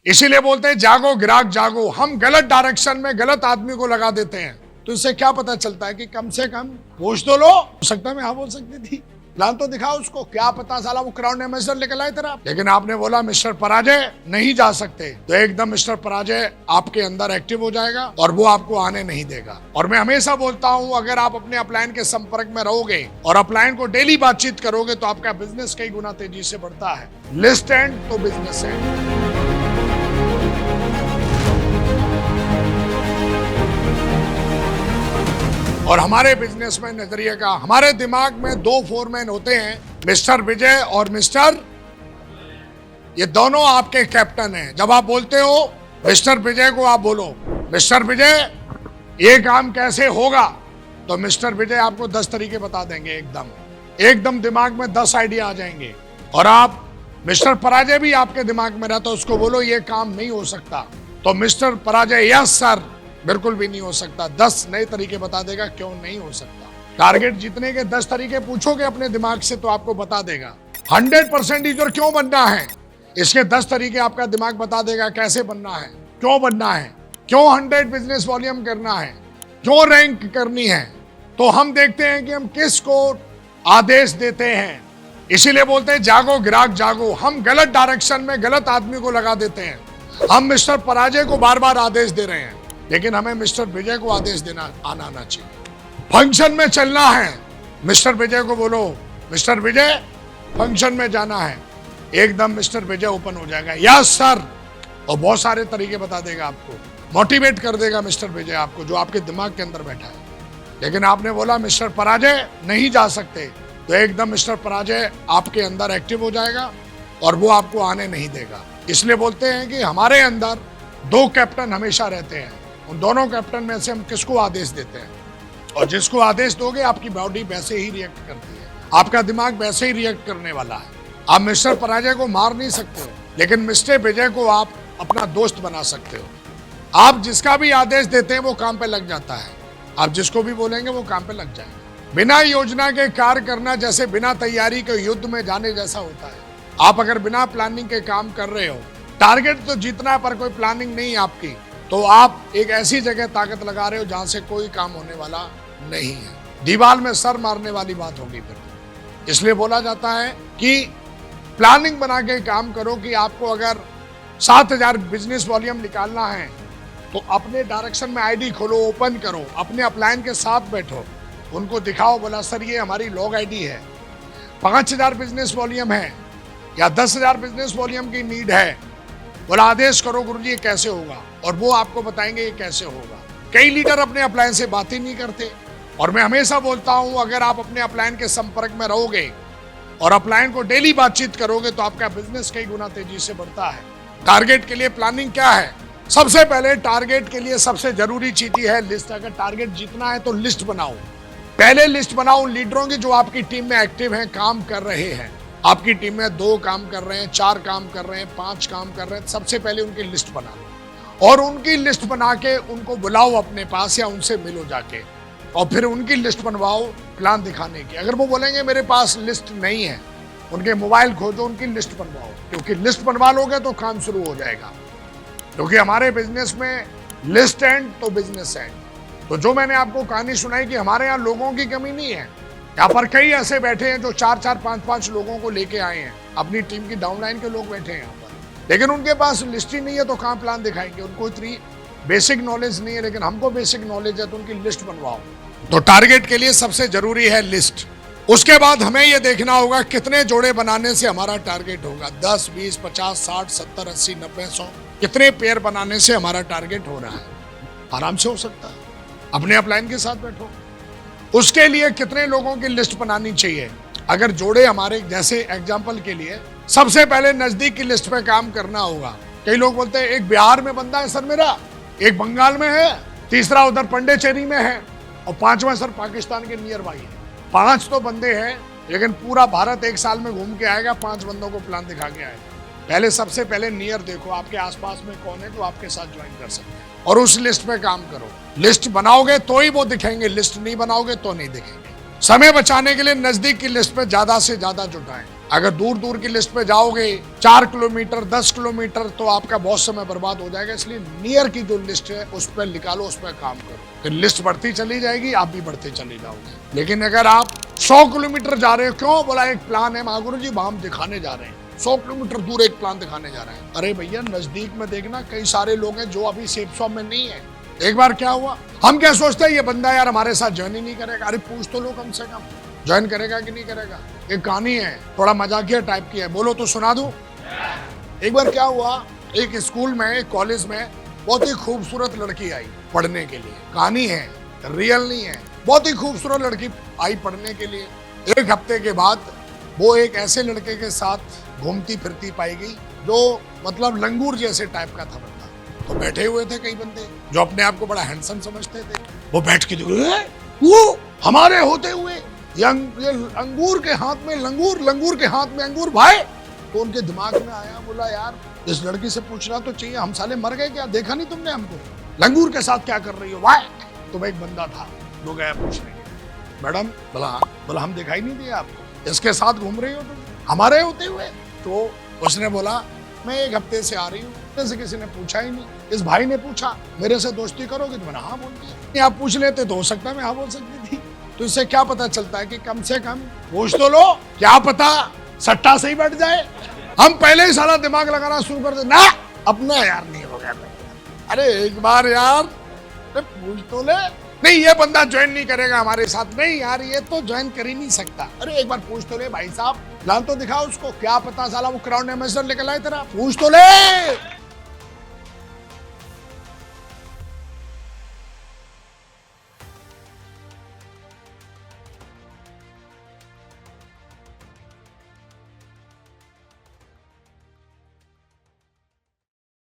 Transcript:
इसीलिए बोलते हैं जागो ग्राहक जागो। हम गलत डायरेक्शन में गलत आदमी को लगा देते हैं, तो इससे क्या पता चलता है कि कम से कम पूछ तो लो। हो सकता है मैं हाँ बोल सकती थी, प्लान तो दिखाओ उसको, क्या पता साला वो क्राउन एम्बेसडर लेकर आए तेरा। लेकिन आपने बोला मिस्टर पराजय नहीं जा सकते, तो एकदम मिस्टर पराजय आपके अंदर एक्टिव हो जाएगा और वो आपको आने नहीं देगा। और मैं हमेशा बोलता हूँ, अगर आप अपने अपलाइन के संपर्क में रहोगे और अपलाइन को डेली बातचीत करोगे तो आपका बिजनेस कई गुना तेजी से बढ़ता है। लिस्ट एंड तो बिजनेस एंड। और हमारे बिजनेस में नजरिए का, हमारे दिमाग में दो फोरमैन होते हैं, मिस्टर विजय और मिस्टर, ये दोनों आपके कैप्टन हैं। जब आप बोलते हो मिस्टर विजय को, आप बोलो मिस्टर विजय ये काम कैसे होगा, तो मिस्टर विजय आपको 10 तरीके बता देंगे। एकदम दिमाग में 10 आइडिया आ जाएंगे। और आप मिस्टर पराजय भी आपके दिमाग में रहता, उसको बोलो ये काम नहीं हो सकता, तो मिस्टर पराजय यस सर बिल्कुल भी नहीं हो सकता, 10 नए तरीके बता देगा क्यों नहीं हो सकता। टारगेट जीतने के 10 तरीके पूछोगे अपने दिमाग से तो आपको बता देगा। 100% यूजर क्यों बनना है, इसके 10 तरीके आपका दिमाग बता देगा कैसे बनना है, क्यों बनना है, क्यों 100 बिजनेस वॉल्यूम करना है, क्यों रैंक करनी है। तो हम देखते हैं कि हम किसको आदेश देते हैं। इसीलिए बोलते हैं जागो ग्राहक जागो। हम गलत डायरेक्शन में गलत आदमी को लगा देते हैं। हम मिस्टर पराजय को बार बार आदेश दे रहे हैं, लेकिन हमें मिस्टर विजय को आदेश देना आना चाहिए। फंक्शन में चलना है, मिस्टर विजय को बोलो मिस्टर विजय फंक्शन में जाना है, एकदम मिस्टर विजय ओपन हो जाएगा यस सर, और बहुत सारे तरीके बता देगा आपको, मोटिवेट कर देगा मिस्टर विजय आपको, जो आपके दिमाग के अंदर बैठा है। लेकिन आपने बोला मिस्टर पराजय नहीं जा सकते, तो एकदम मिस्टर पराजय आपके अंदर एक्टिव हो जाएगा और वो आपको आने नहीं देगा। इसलिए बोलते हैं कि हमारे अंदर 2 कैप्टन हमेशा रहते हैं। उन दोनों कैप्टन में से हम किसको आदेश देते हैं, और जिसको आदेश दोगे आपकी बॉडी वैसे ही रिएक्ट करती है, आपका दिमाग वैसे ही रिएक्ट करने वाला है। आप मिस्टर पराजय को मार नहीं सकते हो, लेकिन मिस्टर विजय को आप अपना दोस्त बना सकते हो। आप जिसका भी आदेश देते हैं वो काम पे लग जाता है, आप जिसको भी बोलेंगे वो काम पे लग जाएगा। बिना योजना के कार्य करना जैसे बिना तैयारी के युद्ध में जाने जैसा होता है। आप अगर बिना प्लानिंग के काम कर रहे हो, टारगेट तो जीतना है पर कोई प्लानिंग नहीं आपकी, तो आप एक ऐसी जगह ताकत लगा रहे हो जहां से कोई काम होने वाला नहीं है। दीवार में सर मारने वाली बात होगी फिर। इसलिए बोला जाता है कि प्लानिंग बना के काम करो कि आपको अगर 7000 बिजनेस वॉल्यूम निकालना है तो अपने डायरेक्शन में आईडी खोलो, ओपन करो, अपने अपलाइन के साथ बैठो, उनको दिखाओ, बोला सर ये हमारी लॉग आईडी है, 5000 बिजनेस वॉल्यूम है या 10,000 बिजनेस वॉल्यूम की नीड है, बोला आदेश करो गुरुजी ये कैसे होगा, और वो आपको बताएंगे ये कैसे होगा। कई लीडर अपने अपलाइन से बात ही नहीं करते, और मैं हमेशा बोलता हूं अगर आप अपने अपलाइन के संपर्क में रहोगे और अपलाइन को डेली बातचीत करोगे तो आपका बिजनेस कई गुना तेजी से बढ़ता है। टारगेट के लिए प्लानिंग क्या है, सबसे पहले टारगेट के लिए सबसे जरूरी चीज ही है लिस्ट। अगर टारगेट जीतना है तो लिस्ट बनाओ, पहले लिस्ट बनाओ उन लीडरों की जो आपकी टीम में एक्टिव हैं, काम कर रहे हैं। आपकी टीम में 2 काम कर रहे हैं, 4 काम कर रहे हैं, 5 काम कर रहे हैं, सबसे पहले उनकी लिस्ट बना लो और उनकी लिस्ट बना के उनको बुलाओ अपने पास या उनसे मिलो जाके, और फिर उनकी लिस्ट बनवाओ प्लान दिखाने की। अगर वो बोलेंगे मेरे पास लिस्ट नहीं है, उनके मोबाइल खोजो, उनकी लिस्ट बनवाओ, क्योंकि लिस्ट बनवा लोगे तो काम शुरू हो जाएगा। क्योंकि हमारे बिजनेस में लिस्ट एंड तो बिजनेस एंड। तो जो मैंने आपको कहानी सुनाई कि हमारे यहाँ लोगों की कमी नहीं है, यहाँ पर कई ऐसे बैठे हैं जो 4-4, 5-5 लोगों को लेके आए हैं, अपनी टीम की डाउनलाइन के लोग बैठे हैं यहाँ पर, लेकिन उनके पास लिस्ट ही नहीं है तो कहाँ प्लान दिखाएंगे। उनको इतनी बेसिक नॉलेज नहीं है, लेकिन हमको बेसिक नॉलेज है, तो उनकी लिस्ट बनवाओ। तो टारगेट के लिए सबसे जरूरी है लिस्ट। उसके बाद हमें यह देखना होगा कितने जोड़े बनाने से हमारा टारगेट होगा, 10, 20, 50, 60, 70, 80, 90, 100, कितने पेयर बनाने से हमारा टारगेट हो रहा है। आराम से हो सकता है, अपने अपलाइन के साथ बैठो। उसके लिए कितने लोगों की लिस्ट बनानी चाहिए। अगर जोड़े हमारे, जैसे एग्जाम्पल के लिए सबसे पहले नजदीक की लिस्ट पे काम करना होगा। कई लोग बोलते हैं एक बिहार में बंदा है सर मेरा, एक बंगाल में है, तीसरा उधर पंडिचेरी में है, और 5वां सर पाकिस्तान के नियर बाई है। 5 तो बंदे हैं, लेकिन पूरा भारत एक साल में घूम के आएगा, 5 बंदों को प्लान दिखा के आएगा। पहले सबसे पहले नियर देखो आपके आसपास में कौन है जो आपके साथ ज्वाइन कर सकते हैं, और उस लिस्ट पे काम करो। लिस्ट बनाओगे तो ही वो दिखेंगे, लिस्ट नहीं बनाओगे तो नहीं दिखेंगे। समय बचाने के लिए नजदीक की लिस्ट पे ज्यादा से ज्यादा जुटाएं। अगर दूर दूर की लिस्ट पे जाओगे 4 किलोमीटर 10 किलोमीटर तो आपका बहुत समय बर्बाद हो जाएगा। इसलिए नियर की जो लिस्ट है उस पर निकालो, उस पर काम करो, फिर लिस्ट बढ़ती चली जाएगी, आप भी बढ़ते चले जाओगे। लेकिन अगर आप 100 किलोमीटर जा रहे हो, क्यों बोला एक प्लान है महागुरु जी, हम दिखाने जा रहे हैं 100 किलोमीटर दूर एक प्लान दिखाने जा रहे हैं। अरे भैया नजदीक में देखना कई सारे लोग हैं जो अभी सेफ शॉप में नहीं है। एक बार क्या हुआ, हम क्या सोचते हैं ये बंदा यार हमारे साथ ज्वाइन ही नहीं करेगा। अरे पूछ तो लो कम से कम ज्वाइन करेगा कि नहीं करेगा। एक कहानी है, थोड़ा मजाकिया टाइप की है, बोलो तो सुना दूं। एक बार क्या हुआ, एक स्कूल में एक कॉलेज में बहुत ही खूबसूरत लड़की आई पढ़ने के लिए। कहानी है, रियल नहीं है। बहुत ही खूबसूरत लड़की आई पढ़ने के लिए। एक हफ्ते के बाद वो एक ऐसे लड़के के साथ घूमती फिरती पाई गई जो मतलब लंगूर जैसे टाइप का था बंदा। तो बैठे हुए थे कई बंदे जो अपने आप को बड़ा हैंडसम समझते थे। वो बैठ के वो हमारे होते हुए ये अंगूर के हाथ में लंगूर, लंगूर के हाथ में अंगूर भाई। तो उनके दिमाग में आया, बोला यार इस लड़की से पूछना तो चाहिए, हम साले मर गए क्या, देखा नहीं तुमने हमको, लंगूर के साथ क्या कर रही हो भाई। तो एक बंदा था जो गया पूछने के, मैडम बोला हम दिखाई नहीं दिए आपको, इसके साथ घूम रही हो तुम हमारे होते हुए। तो उसने बोला मैं एक हफ्ते से आ रही हूँ, जैसे किसी ने पूछा ही नहीं। इस भाई ने पूछा मेरे से दोस्ती करोगे, तो मैंने हाँ बोल दिया। आप पूछ लेते तो हो सकता है मैं हाँ बोल सकती थी। तो इससे क्या पता चलता है कि कम से कम पूछ तो लो, क्या पता सट्टा से ही बैठ जाए। हम पहले ही सारा दिमाग लगाना शुरू कर दे ना, अपना यार नहीं हो गया। अरे एक बार यार पूछ तो ले, नहीं ये बंदा ज्वाइन नहीं करेगा हमारे साथ, नहीं यार ये तो ज्वाइन कर ही नहीं सकता। अरे एक बार पूछ तो ले भाई साहब, प्लान तो दिखाओ उसको, क्या पता साला वो क्राउड एम्बेसडर लेकर आए तेरा, पूछ तो ले।